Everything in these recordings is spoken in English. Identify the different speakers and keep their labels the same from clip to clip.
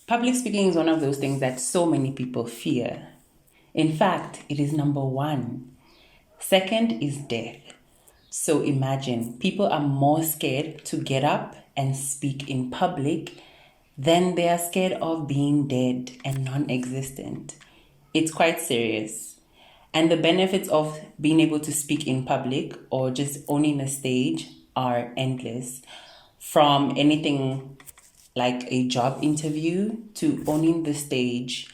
Speaker 1: Public speaking is one of those things that so many people fear. In fact, it is number one. Second is death. So imagine people are more scared to get up and speak in public than they are scared of being dead and non existent. It's quite serious. And the benefits of being able to speak in public or just owning a stage are endless. From anything like a job interview to owning the stage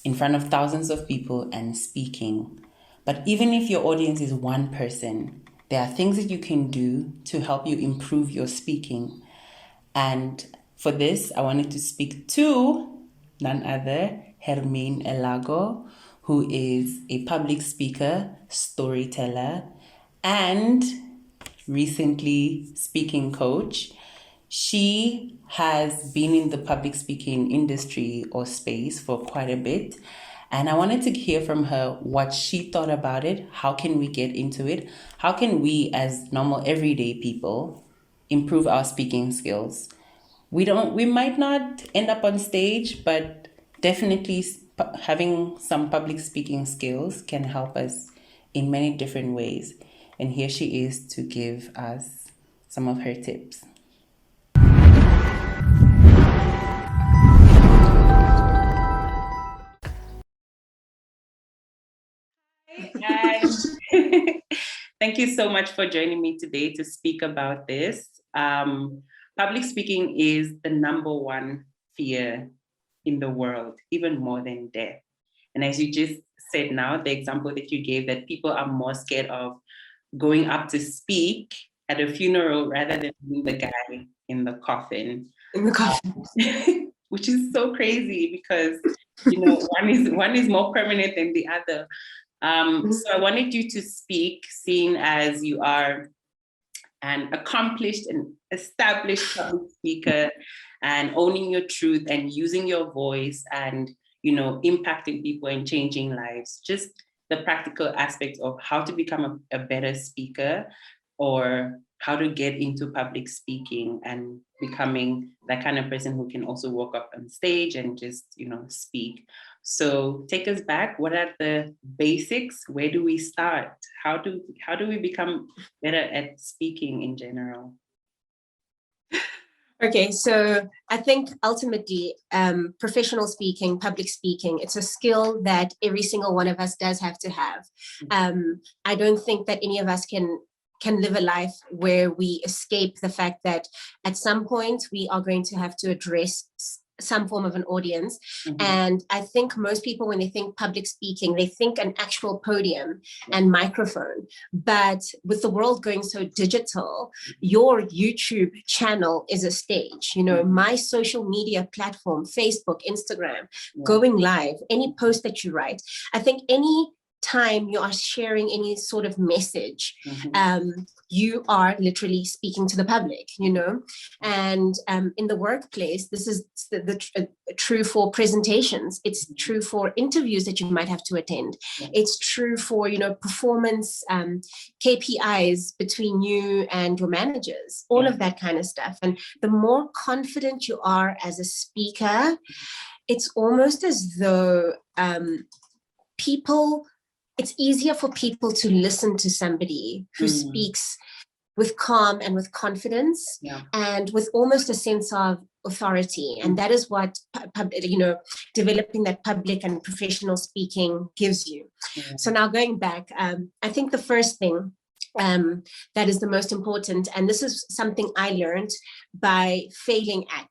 Speaker 1: in front of thousands of people and speaking. But even if your audience is one person, there are things that you can do to help you improve your speaking. And for this, I wanted to speak to none other, Hermien Elago, who is a public speaker, storyteller, and recently speaking coach. She has been in the public speaking industry or space for quite a bit. And I wanted to hear from her what she thought about it. How can we get into it? How can we, as normal everyday people, improve our speaking skills? We might not end up on stage, but definitely having some public speaking skills can help us in many different ways. And here she is to give us some of her tips. And thank you so much for joining me today to speak about this. Public speaking is the number one fear in the world, even more than death. And as you just said now, the example that you gave, that people are more scared of going up to speak at a funeral rather than being the guy in the coffin.
Speaker 2: In the coffin.
Speaker 1: Which is so crazy because, one is more permanent than the other. So I wanted you to speak, seeing as you are an accomplished and established public speaker and owning your truth and using your voice and, impacting people and changing lives. Just the practical aspects of how to become a better speaker or how to get into public speaking and becoming that kind of person who can also walk up on stage and just, speak. So take us back. What are the basics? Where do we start? How do we become better at speaking in general?
Speaker 2: Okay, so I think ultimately, professional speaking, public speaking, it's a skill that every single one of us does have to have. I don't think that any of us can live a life where we escape the fact that at some point we are going to have to address some form of an audience. And I think most people, when they think public speaking, they think an actual podium and microphone. But with the world going so digital, your YouTube channel is a stage. My social media platform, Facebook, Instagram, going live, any post that you write, I think any time you are sharing any sort of message, you are literally speaking to the public, and in the workplace, this is true for presentations. It's true for interviews that you might have to attend. It's true for, performance KPIs between you and your managers, all of that kind of stuff. And the more confident you are as a speaker, it's almost as though it's easier for people to listen to somebody who speaks with calm and with confidence and with almost a sense of authority. And that is what, developing that public and professional speaking gives you. So now going back, I think the first thing that is the most important, and this is something I learned by failing at,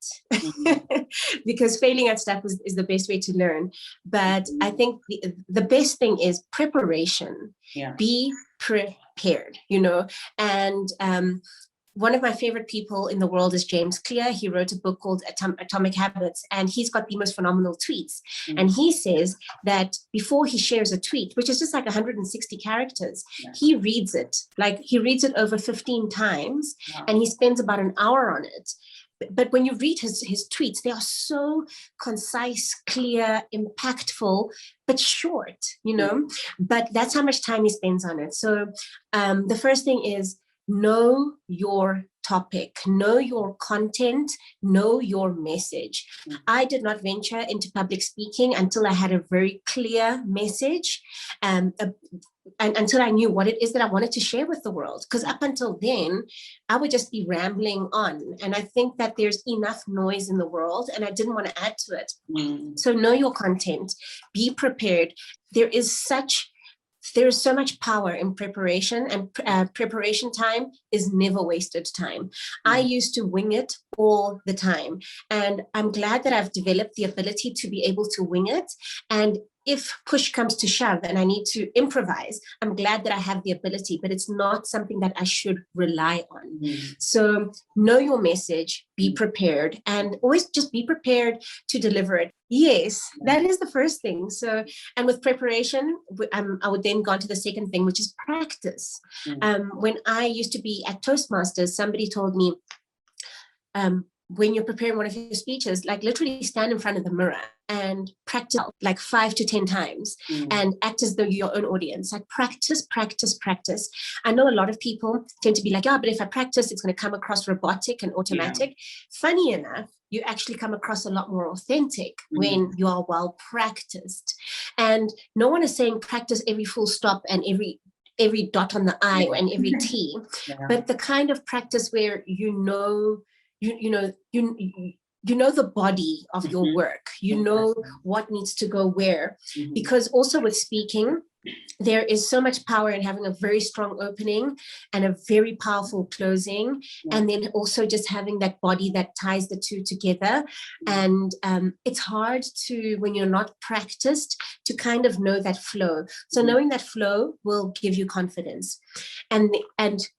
Speaker 2: because failing at stuff is the best way to learn. But I think the best thing is preparation. Be prepared, and one of my favorite people in the world is James Clear. He wrote a book called Atomic Habits, and he's got the most phenomenal tweets. And he says that before he shares a tweet, which is just like 160 characters, he reads it over 15 times, and he spends about an hour on it. But when you read his tweets, they are so concise, clear, impactful, but short, but that's how much time he spends on it. So the first thing is, know your topic, know your content, know your message. I did not venture into public speaking until I had a very clear message, and until I knew what it is that I wanted to share with the world. Because up until then, I would just be rambling on. And I think that there's enough noise in the world, and I didn't want to add to it. So know your content, be prepared. There's so much power in preparation, and preparation time is never wasted time. I used to wing it all the time, and I'm glad that I've developed the ability to be able to wing it. And if push comes to shove and I need to improvise, I'm glad that I have the ability, but it's not something that I should rely on. So know your message, be prepared, and always just be prepared to deliver it. Yes, that is the first thing. So, and with preparation, I would then go on to the second thing, which is practice. When I used to be at Toastmasters, somebody told me, when you're preparing one of your speeches, like literally stand in front of the mirror and practice like 5 to 10 times and act as though you're your own audience. Like practice, practice, practice. I know a lot of people tend to be like, but if I practice, it's going to come across robotic and automatic. Funny enough, you actually come across a lot more authentic when you are well practiced. And no one is saying practice every full stop and every dot on the I and every T, but the kind of practice where you know the body of your work, you know what needs to go where, because also with speaking, there is so much power in having a very strong opening and a very powerful closing, and then also just having that body that ties the two together. And it's hard to, when you're not practiced, to kind of know that flow. So knowing that flow will give you confidence. And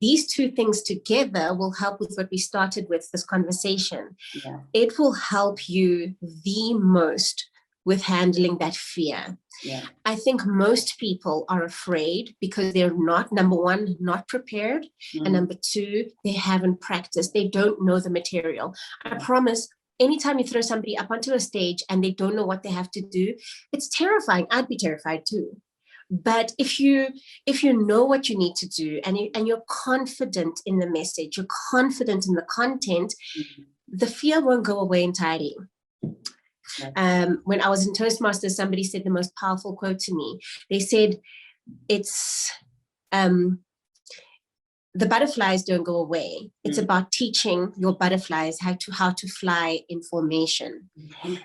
Speaker 2: these two things together will help with what we started with this conversation. It will help you the most with handling that fear. I think most people are afraid because they're not, number one, not prepared, and number two, they haven't practiced. They don't know the material. I promise, anytime you throw somebody up onto a stage and they don't know what they have to do, it's terrifying. I'd be terrified too. But if you know what you need to do, and you're confident in the message, you're confident in the content, the fear won't go away entirely. When I was in Toastmasters, somebody said the most powerful quote to me. They said, it's the butterflies don't go away. It's about teaching your butterflies how to fly in formation.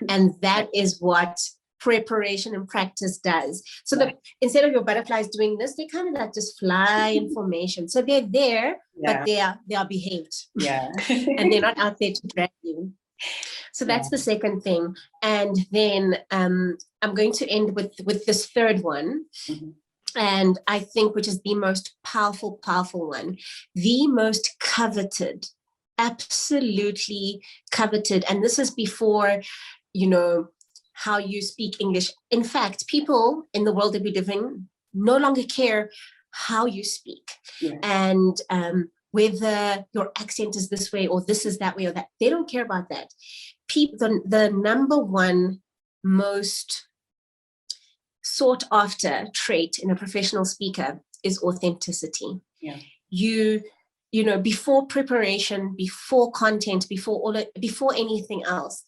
Speaker 2: And that is what preparation and practice does. So that instead of your butterflies doing this, they kind of like just fly in formation. So they're there, but they are behaved. And they're not out there to drag you. So that's the second thing. And then I'm going to end with this third one. And I think, which is the most powerful one, the most coveted, absolutely coveted. And this is before, how you speak English. In fact, people in the world that we live in no longer care how you speak. And whether your accent is this way or this is that way or that, they don't care about that. The number one most sought after trait in a professional speaker is authenticity. Before preparation, before content, before anything else,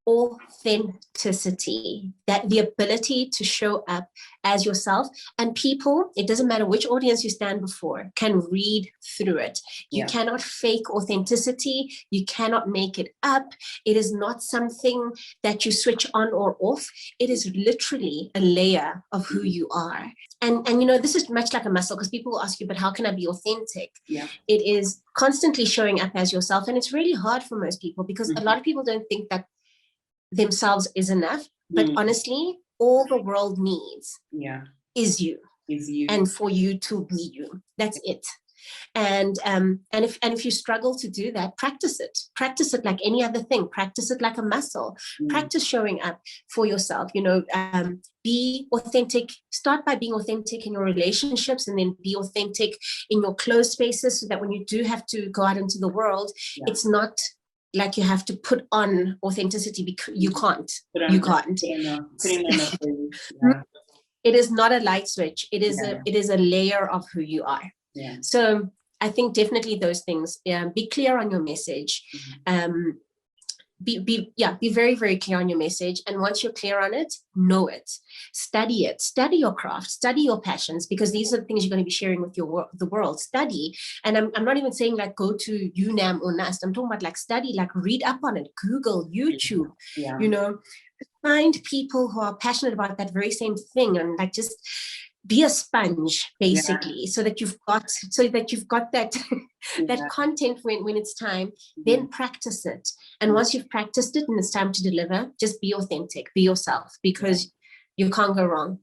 Speaker 2: authenticity, that the ability to show up as yourself. And people, it doesn't matter which audience you stand before, can read through it. You cannot fake authenticity. You cannot make it up. It is not something that you switch on or off. It is literally a layer of who you are. And this is much like a muscle, because people will ask you, but how can I be authentic? It is constantly showing up as yourself. And it's really hard for most people, because a lot of people don't think that themselves is enough, but honestly, all the world needs is you, and for you to be you. That's it. And if you struggle to do that, practice it like any other thing. Practice it like a muscle. Practice showing up for yourself. Be authentic. Start by being authentic in your relationships, and then be authentic in your closed spaces, so that when you do have to go out into the world, it's not like you have to put on authenticity, because you can't. It is not a light switch. It is a layer of who you are. So I think definitely those things. Be clear on your message. Be very, very clear on your message. And once you're clear on it, know it, study your craft, study your passions, because these are the things you're going to be sharing with the world. Study. And I'm not even saying like go to UNAM or NAST. I'm talking about like study, like read up on it, Google, YouTube, find people who are passionate about that very same thing, and like just be a sponge basically, so that you've got that that content when it's time. Then practice it, and once you've practiced it and it's time to deliver, just be authentic, be yourself, because you can't go wrong.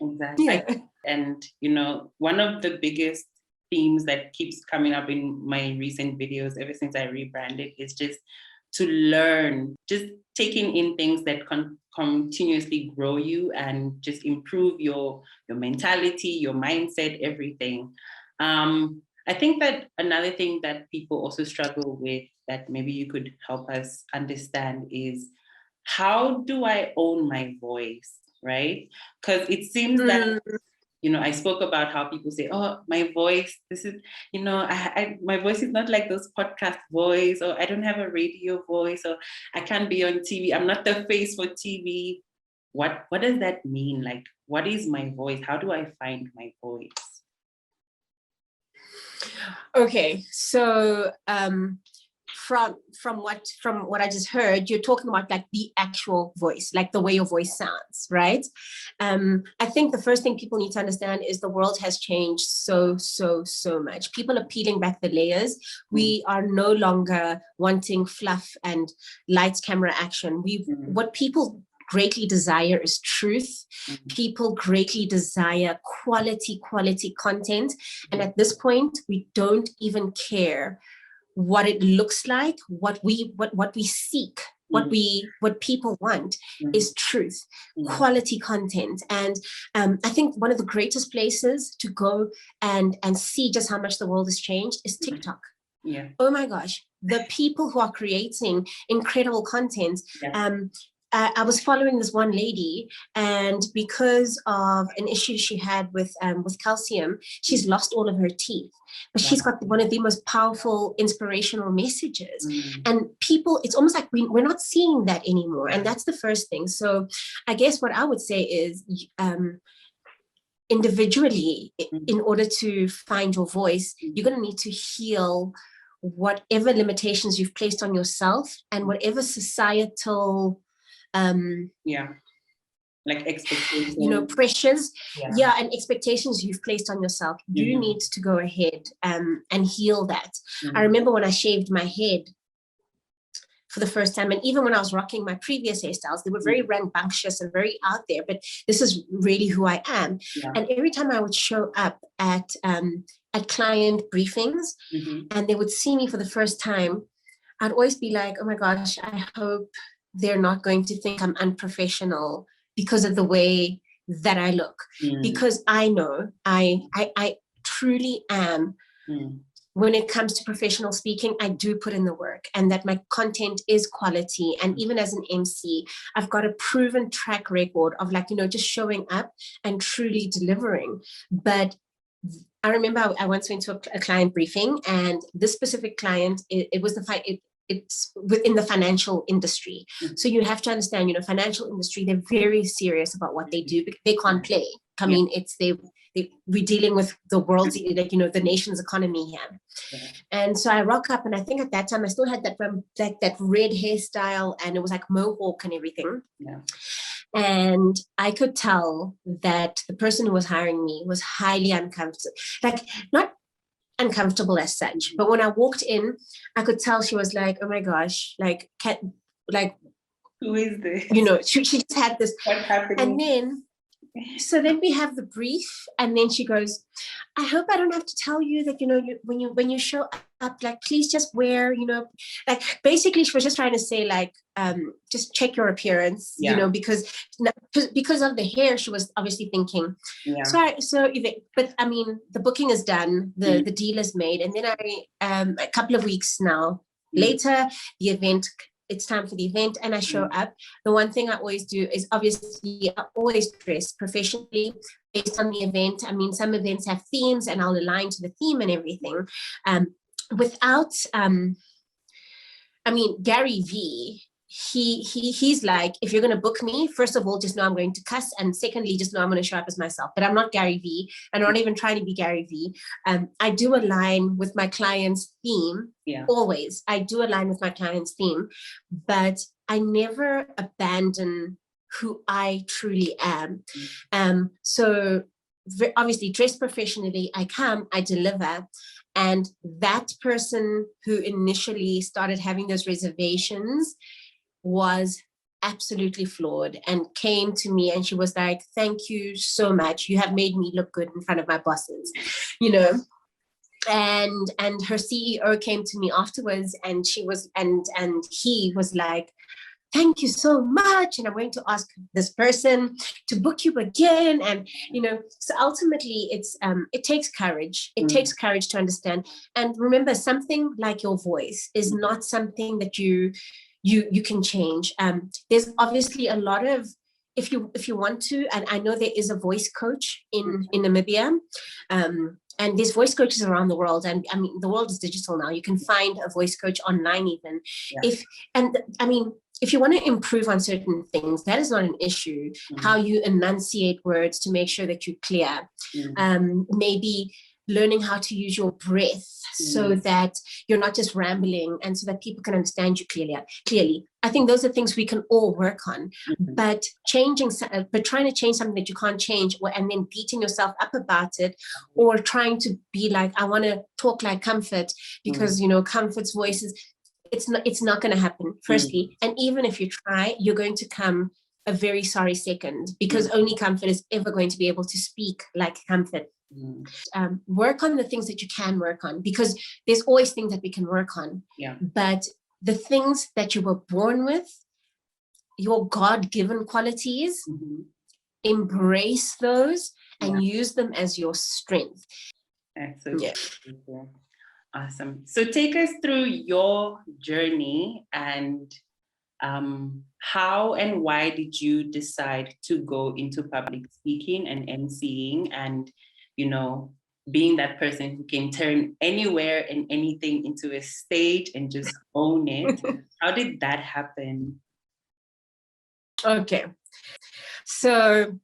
Speaker 1: Exactly. And one of the biggest themes that keeps coming up in my recent videos ever since I rebranded is just to learn, just taking in things that continuously grow you and just improve your mentality, your mindset, everything. I think that another thing that people also struggle with, that maybe you could help us understand, is how do I own my voice, right? Because it seems that I spoke about how people say, oh, my voice, this is, my voice is not like those podcast voice, or I don't have a radio voice, or I can't be on TV. I'm not the face for TV. What does that mean? Like, what is my voice? How do I find my voice?
Speaker 2: Okay, so from what I just heard, you're talking about like the actual voice, like the way your voice sounds, right? I think the first thing people need to understand is the world has changed so much. People are peeling back the layers. We are no longer wanting fluff and lights, camera, action. What people greatly desire is truth. People greatly desire quality content. And at this point, we don't even care what it looks like. What we seek, what people want is truth, quality content. And I think one of the greatest places to go and see just how much the world has changed is TikTok. Oh my gosh, the people who are creating incredible content. I was following this one lady, and because of an issue she had with calcium, she's lost all of her teeth. But she's got one of the most powerful, inspirational messages. And people, it's almost like we're not seeing that anymore. And that's the first thing. So I guess what I would say is, individually, in order to find your voice, you're going to need to heal whatever limitations you've placed on yourself and whatever societal
Speaker 1: like expectations,
Speaker 2: pressures, and expectations you've placed on yourself. You need to go ahead and heal that. I remember when I shaved my head for the first time, and even when I was rocking my previous hairstyles, they were very rambunctious and very out there, but this is really who I am. And every time I would show up at client briefings, and they would see me for the first time, I'd always be like, oh my gosh, I hope they're not going to think I'm unprofessional because of the way that I look. Because I know I truly am. When it comes to professional speaking, I do put in the work, and that my content is quality. And even as an MC, I've got a proven track record of just showing up and truly delivering. But I remember I once went to a client briefing, and this specific client, it's within the financial industry. So you have to understand, financial industry, they're very serious about what they do. They can't play. I mean, we're dealing with the world's, the nation's economy here. And so I rock up, and I think at that time I still had that red hairstyle, and it was like mohawk and everything. And I could tell that the person who was hiring me was highly uncomfortable, not uncomfortable as such, but when I walked in, I could tell she was like, oh my gosh,
Speaker 1: who is this?
Speaker 2: She just had this.
Speaker 1: What's happening?
Speaker 2: And then we have the brief, and then she goes, I hope I don't have to tell you that, when you show up, please just wear, basically she was just trying to say, just check your appearance, because of the hair, she was obviously thinking. But I mean, the booking is done, the deal is made. And then a couple of weeks now later, the event it's time for the event and I show up, the one thing I always do is obviously I always dress professionally based on the event. I mean, some events have themes and I'll align to the theme and everything. Without, I mean, Gary V, he's like, if you're going to book me, first of all, just know I'm going to cuss. And secondly, just know I'm going to show up as myself. But I'm not Gary V. I'm not even trying to be Gary V. I do align with my client's theme.
Speaker 1: Yeah.
Speaker 2: Always. I do align with my client's theme. But I never abandon who I truly am. So obviously, dress professionally, I come, I deliver. And that person who initially started having those reservations was absolutely flawed and came to me and she was like, thank you so much. You have made me look good in front of my bosses, you know. And her CEO came to me afterwards and she was, and he was like, thank you so much. And I'm going to ask this person to book you again. And, you know, so ultimately it takes courage. It takes courage to understand. And remember, something like your voice is not something that you can change. There's obviously a lot of, if you want to, and I know there is a voice coach in Namibia, and there's voice coaches around the world. And I mean, the world is digital now. You can find a voice coach online even. Yeah. If you want to improve on certain things, that is not an issue. How you enunciate words to make sure that you're clear. Maybe learning how to use your breath so that you're not just rambling and so that people can understand you clearly. I think those are things we can all work on. But trying to change something that you can't change, and then beating yourself up about it, or trying to be like, I want to talk like Comfort because, you know, Comfort's voice is, it's not going to happen, firstly. And even if you try, you're going to come a very sorry second, because only Comfort is ever going to be able to speak like Comfort. Work on the things that you can work on, because there's always things that we can work on. But the things that you were born with, your God-given qualities, embrace those and use them as your strength.
Speaker 1: Excellent. Awesome. So take us through your journey and how and why did you decide to go into public speaking and emceeing and, you know, being that person who can turn anywhere and anything into a stage and just own it? How did that happen?
Speaker 2: Okay. So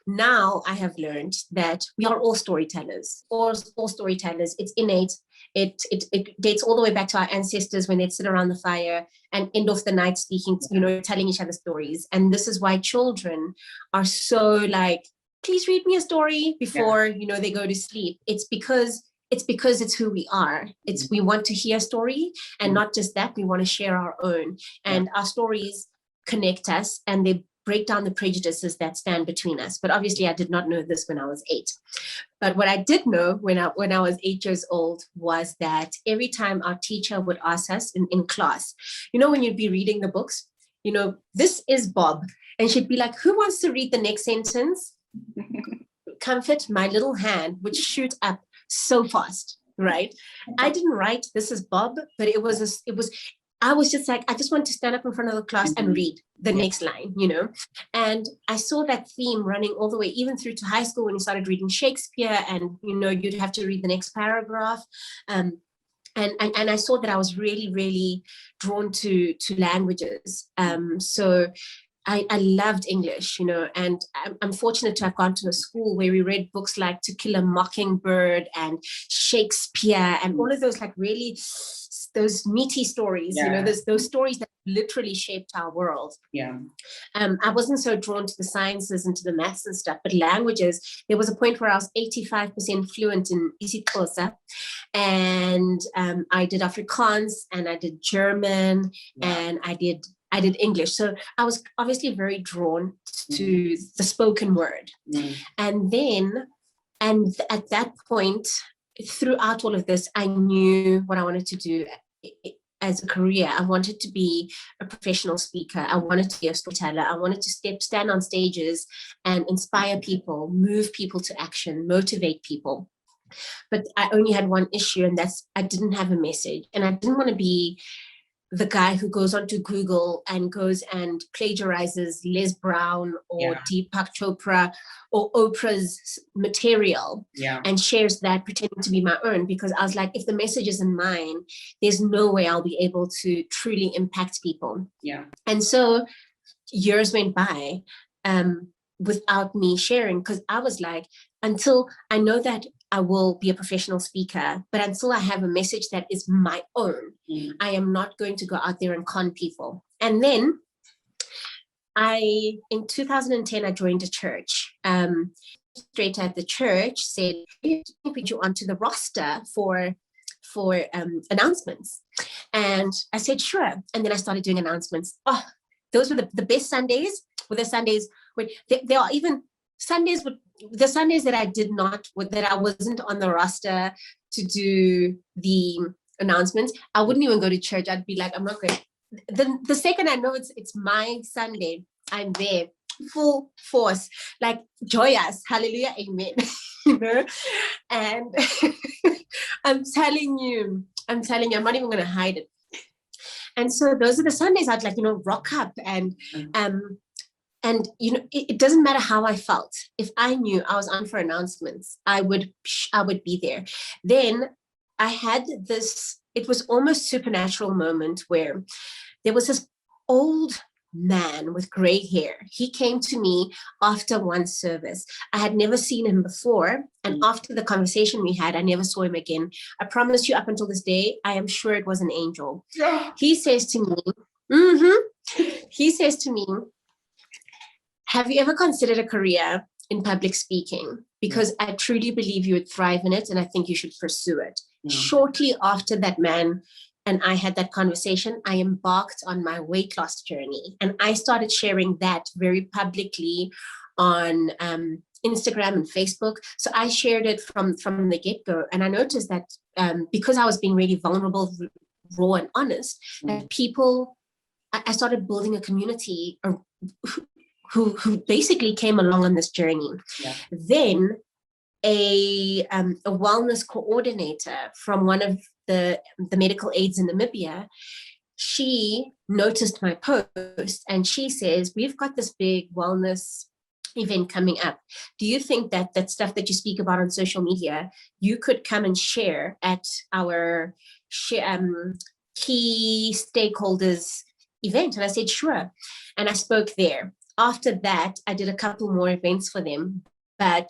Speaker 2: now I have learned that we are all storytellers, all storytellers. It's innate. It dates all the way back to our ancestors when they'd sit around the fire and end off the night speaking, you know, telling each other stories. And this is why children are so like, please read me a story before, you know, they go to sleep. It's because it's who we are. We want to hear a story, and not just that, we want to share our own. And our stories connect us and they break down the prejudices that stand between us. But obviously I did not know this when I was 8. But what I did know when I was 8 years old was that every time our teacher would ask us in class, you know, when you'd be reading the books, you know, this is Bob. And she'd be like, who wants to read the next sentence? Comfort, my little hand would shoot up so fast, right? I didn't write, this is Bob, but I was just like, I just want to stand up in front of the class and read the next line, you know? And I saw that theme running all the way, even through to high school when you started reading Shakespeare and, you know, you'd have to read the next paragraph. And I saw that I was really, really drawn to languages. So I loved English, you know, and I'm fortunate to have gone to a school where we read books like To Kill a Mockingbird and Shakespeare and all of those like really those meaty stories, you know, those stories that literally shaped our world. I wasn't so drawn to the sciences and to the maths and stuff, but languages, there was a point where I was 85% fluent in isiXhosa, and I did Afrikaans and I did German and I did English. So I was obviously very drawn to the spoken word. And at that point, throughout all of this, I knew what I wanted to do as a career. I wanted to be a professional speaker. I wanted to be a storyteller. I wanted to stand on stages and inspire people, move people to action, motivate people. But I only had one issue, and that's I didn't have a message. And I didn't want to be the guy who goes onto Google and goes and plagiarizes Les Brown or Deepak Chopra or Oprah's material and shares that pretending to be my own, because I was like, if the message isn't mine, there's no way I'll be able to truly impact people. And so years went by without me sharing, because I was like, until I know that I will be a professional speaker, but until I have a message that is my own, I am not going to go out there and con people. And then in 2010, I joined a church. Straight at the church said, put you onto the roster for announcements. And I said, sure. And then I started doing announcements. Oh, those were the best Sundays. Were the Sundays when there are even Sundays with the Sundays that I wasn't on the roster to do the announcements. I wouldn't even go to church. I'd be like, I'm not going. The second I know it's my Sunday, I'm there full force, like joyous, hallelujah, amen. You know, and I'm telling you, I'm not even going to hide it. And so those are the Sundays I'd like, rock up and it doesn't matter how I felt. If I knew I was on for announcements, I would be there. Then I had this, it was almost supernatural moment where there was this old man with gray hair. He came to me after one service. I had never seen him before. And after the conversation we had, I never saw him again. I promise you, up until this day, I am sure it was an angel. He says to me, have you ever considered a career in public speaking? Because I truly believe you would thrive in it, and I think you should pursue it. Shortly after that man and I had that conversation, I embarked on my weight loss journey. And I started sharing that very publicly on Instagram and Facebook. So I shared it from the get-go. And I noticed that because I was being really vulnerable, raw and honest, that people, I started building a community who basically came along on this journey. Then a wellness coordinator from one of the medical aids in Namibia, she noticed my post and she says, we've got this big wellness event coming up. Do you think that stuff that you speak about on social media, you could come and share at our key stakeholders event? And I said, sure. And I spoke there. After that, I did a couple more events for them. But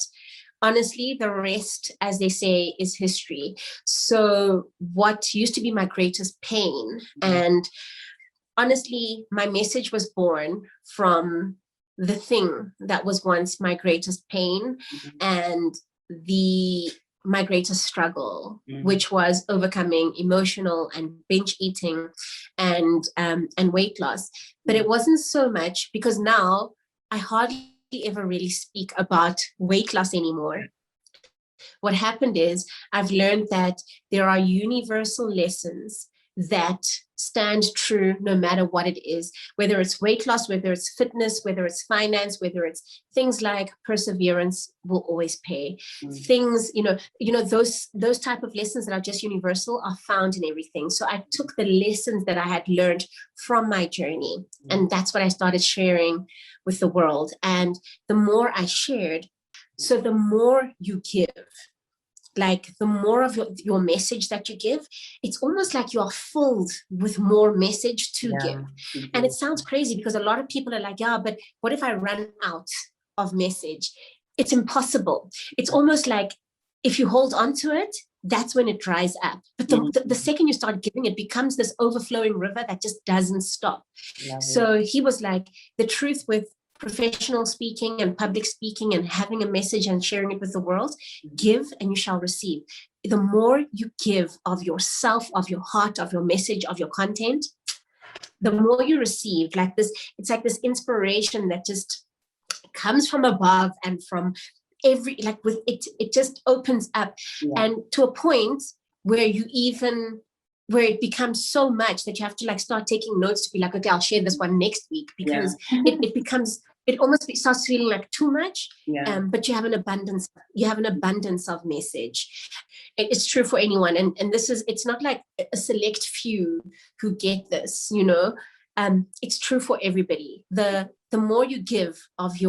Speaker 2: honestly, the rest, as they say, is history. So what used to be my greatest pain, and honestly, my message was born from the thing that was once my greatest pain and my greatest struggle, which was overcoming emotional and binge eating and weight loss. But it wasn't so much, because now I hardly ever really speak about weight loss anymore. What happened is I've learned that there are universal lessons that stand true no matter what it is, whether it's weight loss, whether it's fitness, whether it's finance, whether it's things like perseverance will always pay. Things, those type of lessons that are just universal are found in everything. So I took the lessons that I had learned from my journey, and that's what I started sharing with the world. And the more I shared, so the more you give, like the more of your message that you give, it's almost like you're filled with more message to give. And it sounds crazy because a lot of people are like, yeah, but what if I run out of message? It's impossible. It's almost like if you hold on to it, that's when it dries up. But the second you start giving, it becomes this overflowing river that just doesn't stop. So he was like, the truth with professional speaking and public speaking and having a message and sharing it with the world, give and you shall receive. The more you give of yourself, of your heart, of your message, of your content, the more you receive. Like this, it's like this inspiration that just comes from above and from every, like with it, it just opens up and to a point where where it becomes so much that you have to like start taking notes to be like, okay, I'll share this one next week, because it becomes it almost starts feeling like too much.
Speaker 1: Yeah.
Speaker 2: But you have an abundance of message. It's true for anyone, and it's not like a select few who get this, you know. It's true for everybody. The more you give of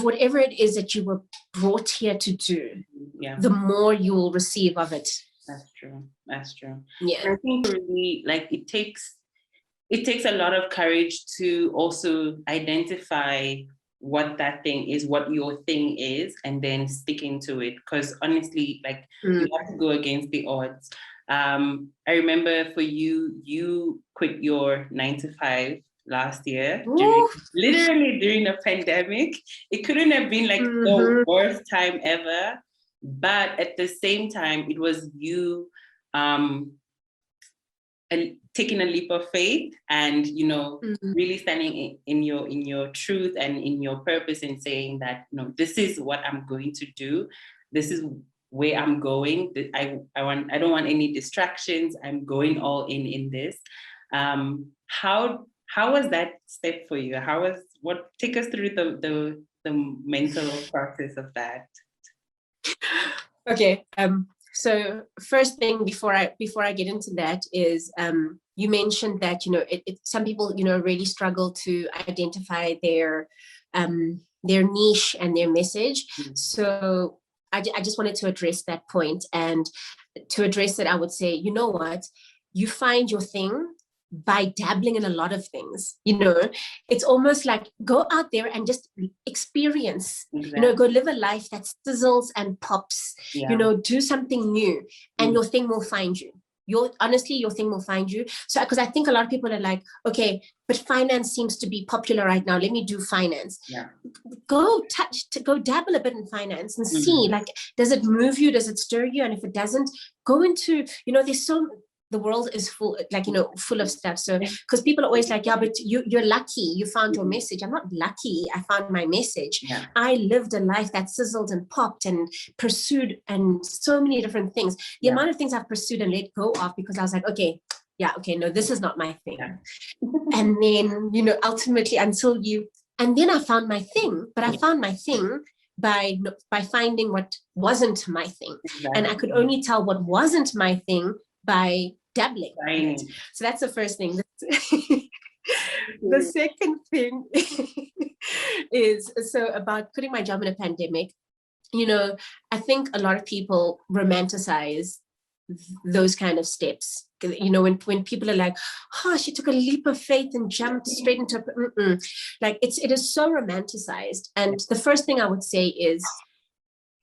Speaker 2: whatever it is that you were brought here to do, the more you will receive of it.
Speaker 1: That's true. That's true.
Speaker 2: Yeah.
Speaker 1: And I think really, like, it takes a lot of courage to also identify what that thing is, what your thing is, and then sticking to it. Because honestly, like, you have to go against the odds. I remember for you quit your 9 to 5 last year, literally during a pandemic. It couldn't have been like the worst time ever. But at the same time, it was you taking a leap of faith and, you know, really standing in your truth and in your purpose and saying that, you know, this is what I'm going to do. This is where I'm going. I don't want any distractions. I'm going all in this. How was that step for you? Take us through the mental process of that?
Speaker 2: Okay. So first thing before I get into that is you mentioned that, you know, some people, you know, really struggle to identify their niche and their message. So I just wanted to address that point, and to address it, I would say, you know what, you find your thing by dabbling in a lot of things. You know, it's almost like go out there and just experience. You know, go live a life that sizzles and pops. You know, do something new, and your thing will find you. Your thing will find you. So, because I think a lot of people are like, okay, but finance seems to be popular right now, let me do finance. Go dabble a bit in finance and see, like, does it move you, does it stir you? And if it doesn't, go into, you know, the world is full, like, you know, full of stuff. So, because people are always like, yeah, but you're lucky, you found your message. I'm not lucky, I found my message. I lived a life that sizzled and popped and pursued and so many different things. The amount of things I've pursued and let go of because I was like, okay, no, this is not my thing. And then, you know, ultimately and then I found my thing, but I found my thing by finding what wasn't my thing. And I could only tell what wasn't my thing by dabbling. So that's the first thing. The second thing is, so about quitting my job in a pandemic, you know, I think a lot of people romanticize those kind of steps. You know, when people are like, oh, she took a leap of faith and jumped straight into like, it is so romanticized. And the first thing I would say is,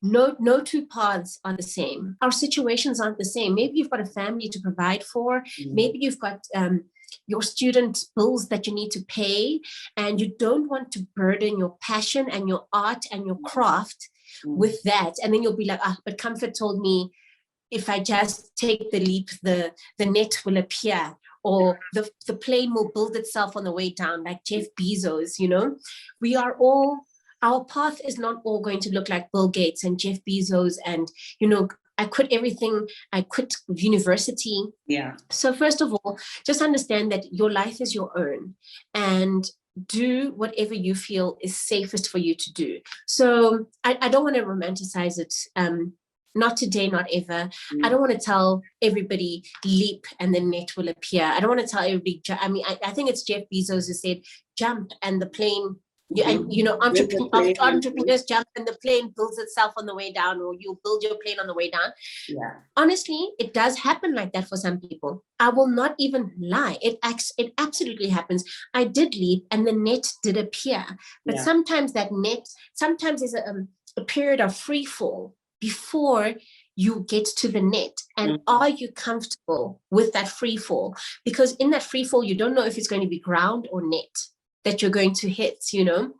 Speaker 2: no two paths are the same. Our situations aren't the same. Maybe you've got a family to provide for. Maybe you've got your student bills that you need to pay, and you don't want to burden your passion and your art and your craft with that. And then you'll be like, but comfort told me if I just take the leap, the net will appear, or the plane will build itself on the way down, like Jeff Bezos. You know, our path is not all going to look like Bill Gates and Jeff Bezos. And, you know, I quit everything. I quit university. So first of all, just understand that your life is your own, and do whatever you feel is safest for you to do. So I don't want to romanticize it. Not today, not ever. I don't want to tell everybody leap and the net will appear. I don't want to tell everybody, I think it's Jeff Bezos who said, jump and the plane. You know, entrepreneurs jump and the plane builds itself on the way down, or you build your plane on the way down. Honestly, it does happen like that for some people. I will not even lie. It absolutely happens. I did leap and the net did appear. But sometimes there's a period of free fall before you get to the net. And are you comfortable with that free fall? Because in that free fall, you don't know if it's going to be ground or net that you're going to hit, you know?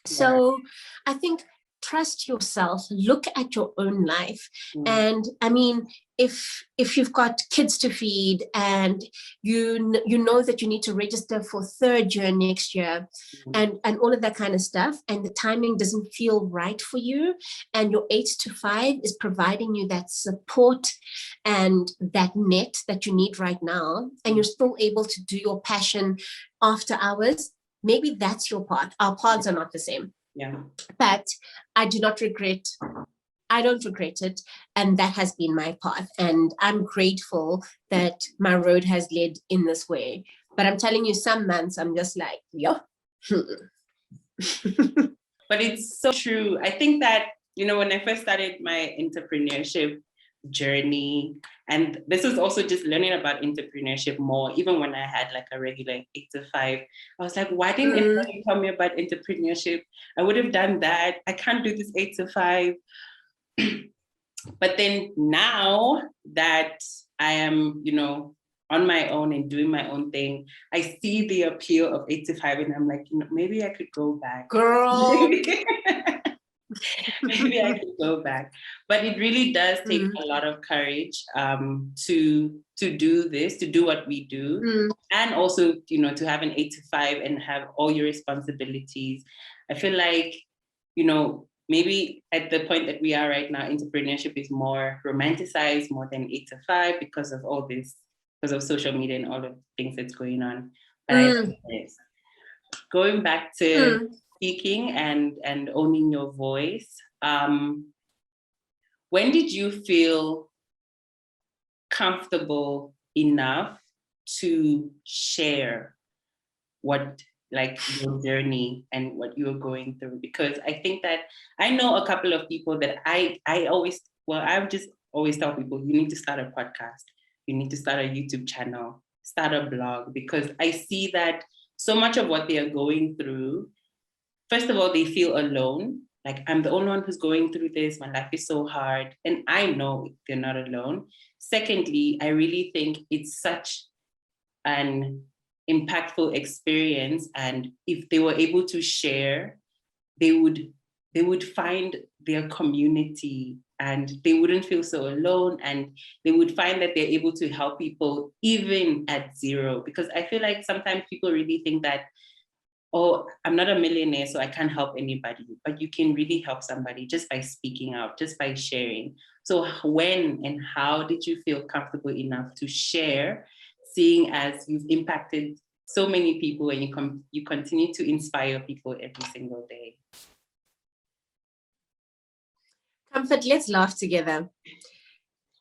Speaker 2: So I think trust yourself, look at your own life. And I mean, if you've got kids to feed and you know that you need to register for third year next year and all of that kind of stuff, and the timing doesn't feel right for you, and your 8 to 5 is providing you that support and that net that you need right now, and you're still able to do your passion after hours, maybe that's your path. Our paths are not the same.
Speaker 1: Yeah.
Speaker 2: But I don't regret it. And that has been my path. And I'm grateful that my road has led in this way. But I'm telling you, some months I'm just like, yeah.
Speaker 1: But it's so true. I think that, when I first started my entrepreneurship journey, and this was also just learning about entrepreneurship more, even when I had like a regular 8 to 5, I was like, why didn't anybody tell me about entrepreneurship? I would have done that. I can't do this 8 to 5. But then now that I am, on my own and doing my own thing, I see the appeal of 8 to 5, and I'm like, maybe I could go back.
Speaker 2: Girl.
Speaker 1: Maybe I could go back. But it really does take a lot of courage to do this, to do what we do. And also, to have an 8 to 5 and have all your responsibilities. I feel like, maybe at the point that we are right now, entrepreneurship is more romanticized more than 8 to 5 because of all this, because of social media and all the things that's going on. But I think this. Going back to speaking and owning your voice, when did you feel comfortable enough to share your journey and what you're going through? Because I think that I know a couple of people that I just always tell people, you need to start a podcast, you need to start a YouTube channel, start a blog, because I see that so much of what they are going through, first of all, they feel alone. Like, I'm the only one who's going through this. My life is so hard. And I know they're not alone. Secondly, I really think it's such an impactful experience. And if they were able to share, they would find their community and they wouldn't feel so alone, and they would find that they're able to help people even at zero. Because I feel like sometimes people really think that, oh, I'm not a millionaire, so I can't help anybody. But you can really help somebody just by speaking out, just by sharing. So when and how did you feel comfortable enough to share, seeing as you've impacted so many people and you continue to inspire people every single day?
Speaker 2: Comfort, let's laugh together.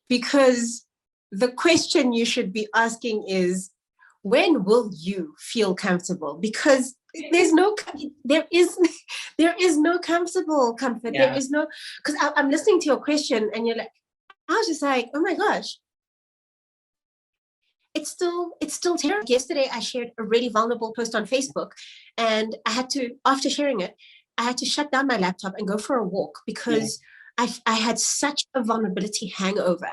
Speaker 2: Because the question you should be asking is, when will you feel comfortable? Because there is no comfortable comfort.
Speaker 1: Yeah.
Speaker 2: There is no, because I'm listening to your question and you're like, I was just like, oh my gosh. It's still terrible. Yesterday, I shared a really vulnerable post on Facebook, and I had to, after sharing it, I had to shut down my laptop and go for a walk because I had such a vulnerability hangover.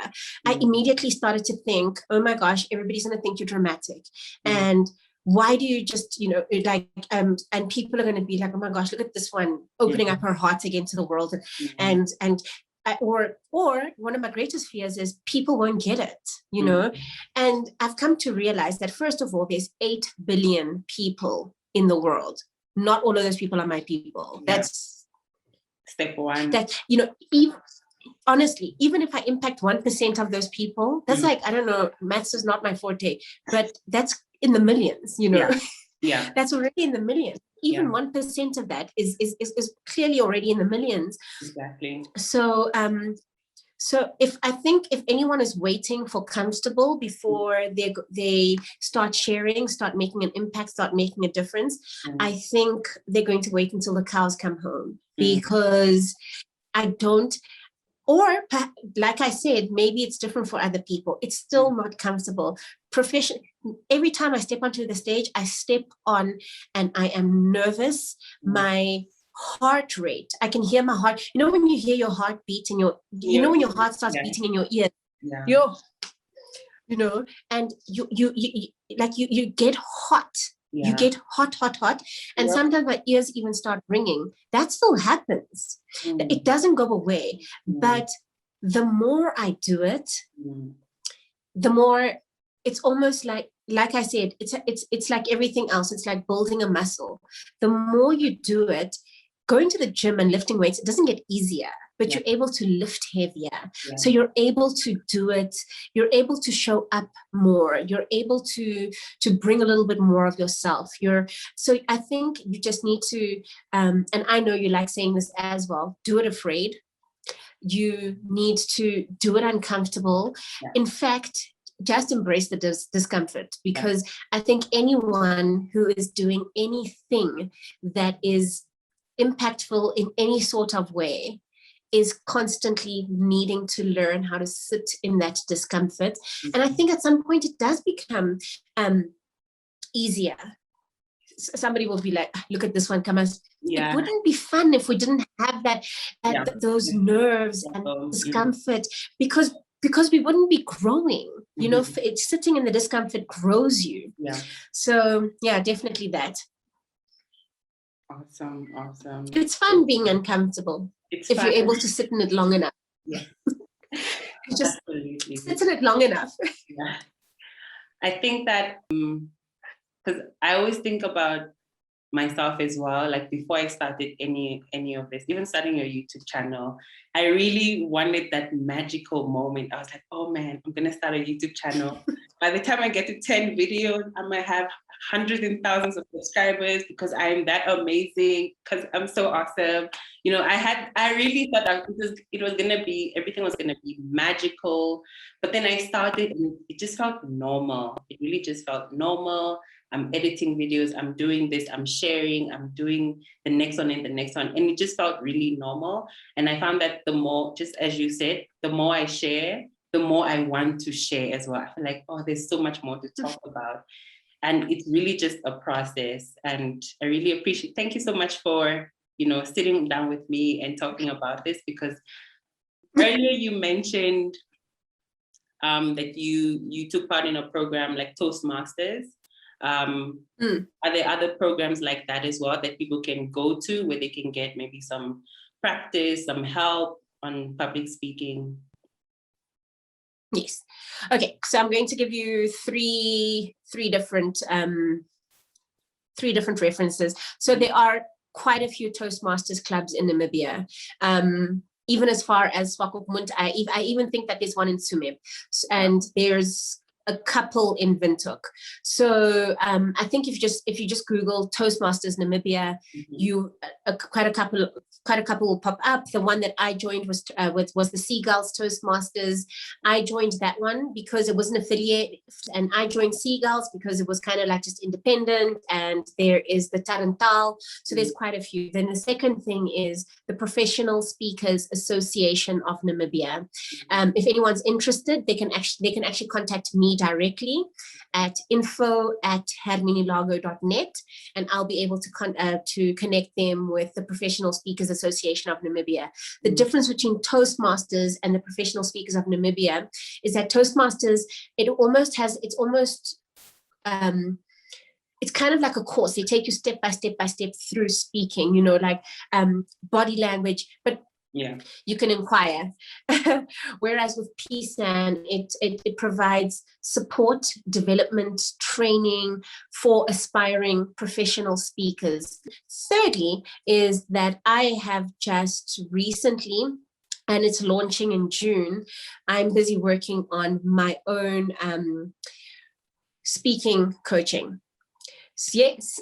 Speaker 2: I immediately started to think, oh my gosh, everybody's going to think you're dramatic. And why do you just, and people are going to be like, oh my gosh, look at this one opening up her heart again to the world. Or one of my greatest fears is people won't get it, And I've come to realize that, first of all, there's 8 billion people in the world. Not all of those people are my people. That's
Speaker 1: step one.
Speaker 2: That, honestly, even if I impact 1% of those people, that's like, I don't know, maths is not my forte, but that's in the millions,
Speaker 1: Yeah.
Speaker 2: That's already in the millions. Even 1% of that is clearly already in the millions.
Speaker 1: Exactly.
Speaker 2: So if anyone is waiting for comfortable before they start sharing, start making an impact, start making a difference, I think they're going to wait until the cows come home, because I don't. Or, like I said, maybe it's different for other people. It's still not comfortable. Every time I step onto the stage, I step on and I am nervous. My heart rate, I can hear my heart. When you hear your heart beat in when your heart starts beating in your ear, and you get hot. You get hot. And sometimes my ears even start ringing. That still happens. It doesn't go away. But the more I do it, the more it's almost like I said, it's like everything else. It's like building a muscle. The more you do it, going to the gym and lifting weights, it doesn't get easier. but you're able to lift heavier. So you're able to do it. You're able to show up more. You're able to bring a little bit more of yourself. So I think you just need to, and I know you like saying this as well, do it afraid. You need to do it uncomfortable. In fact, just embrace the discomfort, because I think anyone who is doing anything that is impactful in any sort of way is constantly needing to learn how to sit in that discomfort. And I think at some point it does become easier. Somebody will be like, look at this one, come on. It wouldn't be fun if we didn't have those nerves and discomfort, because we wouldn't be growing. You know, it's sitting in the discomfort grows you. So definitely that.
Speaker 1: Awesome.
Speaker 2: It's fun being uncomfortable if you're able to sit in it long enough. Just absolutely sit in it long enough.
Speaker 1: I think that because I always think about myself as well, like before I started any of this, even starting a YouTube channel, I really wanted that magical moment. I was like, oh man, I'm gonna start a YouTube channel. By the time I get to 10 videos, I might have hundreds and thousands of subscribers because I'm that amazing, because I'm so awesome. You know, I really thought that it was gonna be, everything was gonna be magical. But then I started and it just felt normal. It really just felt normal. I'm editing videos, I'm doing this, I'm sharing, I'm doing the next one and the next one. And it just felt really normal. And I found that the more, just as you said, the more I share, the more I want to share as well. I feel like, oh, there's so much more to talk about. And it's really just a process. And I really appreciate, thank you so much for, you know, sitting down with me and talking about this, because earlier you mentioned that you took part in a program like Toastmasters. Are there other programs like that as well that people can go to where they can get maybe some practice, some help on public speaking?
Speaker 2: Yes. Okay. So I'm going to give you three different references. So there are quite a few Toastmasters clubs in Namibia. Even as far as Swakopmund, I even think that there's one in Sumeb, and there's a couple in Windhoek. So I think if you just Google Toastmasters Namibia, you quite a couple will pop up. The one that I joined was the Seagulls Toastmasters. I joined that one because it was an affiliate, and I joined Seagulls because it was kind of like just independent. And there is the Tarantal, so there's quite a few. Then the second thing is the Professional Speakers Association of Namibia. If anyone's interested, they can actually contact me directly at info@hermienelago.net, and I'll be able to connect them with the Professional Speakers Association of Namibia. The difference between Toastmasters and the Professional Speakers of Namibia is that Toastmasters, it's kind of like a course. They take you step by step through speaking, you know, like body language, but you can inquire. Whereas with PSAN, it provides support, development, training for aspiring professional speakers. Thirdly, is that I have just recently, and it's launching in June, I'm busy working on my own speaking coaching. Yes.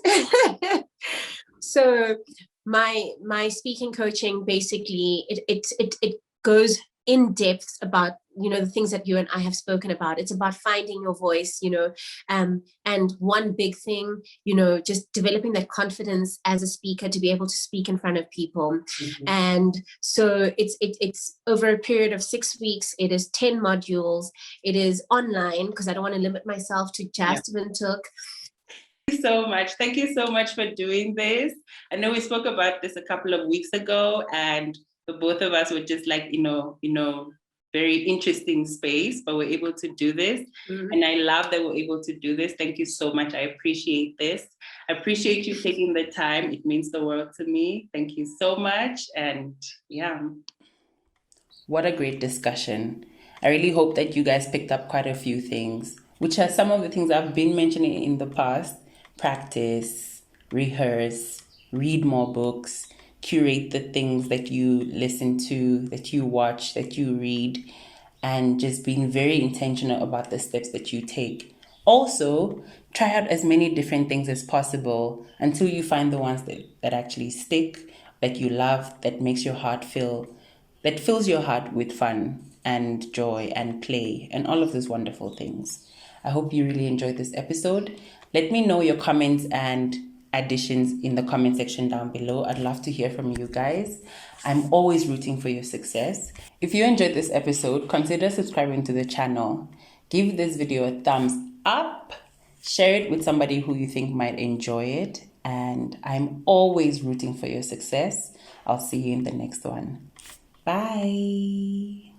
Speaker 2: So my speaking coaching, basically it goes in depth about, you know, the things that you and I have spoken about. It's about finding your voice, you know, and one big thing, you know, just developing that confidence as a speaker to be able to speak in front of people. And so it's over a period of 6 weeks. It is 10 modules. It is online because I don't want to limit myself to just Windhoek.
Speaker 1: Thank you so much for doing this. I know we spoke about this a couple of weeks ago, and the both of us were just like, you know, very interesting space, but we're able to do this. And I love that we're able to do this. Thank you so much. I appreciate this. I appreciate you taking the time. It means the world to me. Thank you so much. And what a great discussion. I really hope that you guys picked up quite a few things, which are some of the things I've been mentioning in the past. Practice, rehearse, read more books, curate the things that you listen to, that you watch, that you read, and just being very intentional about the steps that you take. Also, try out as many different things as possible until you find the ones that actually stick, that you love, that makes your heart that fills your heart with fun and joy and play and all of those wonderful things. I hope you really enjoyed this episode. Let me know your comments and additions in the comment section down below. I'd love to hear from you guys. I'm always rooting for your success. If you enjoyed this episode, consider subscribing to the channel. Give this video a thumbs up. Share it with somebody who you think might enjoy it. And I'm always rooting for your success. I'll see you in the next one. Bye.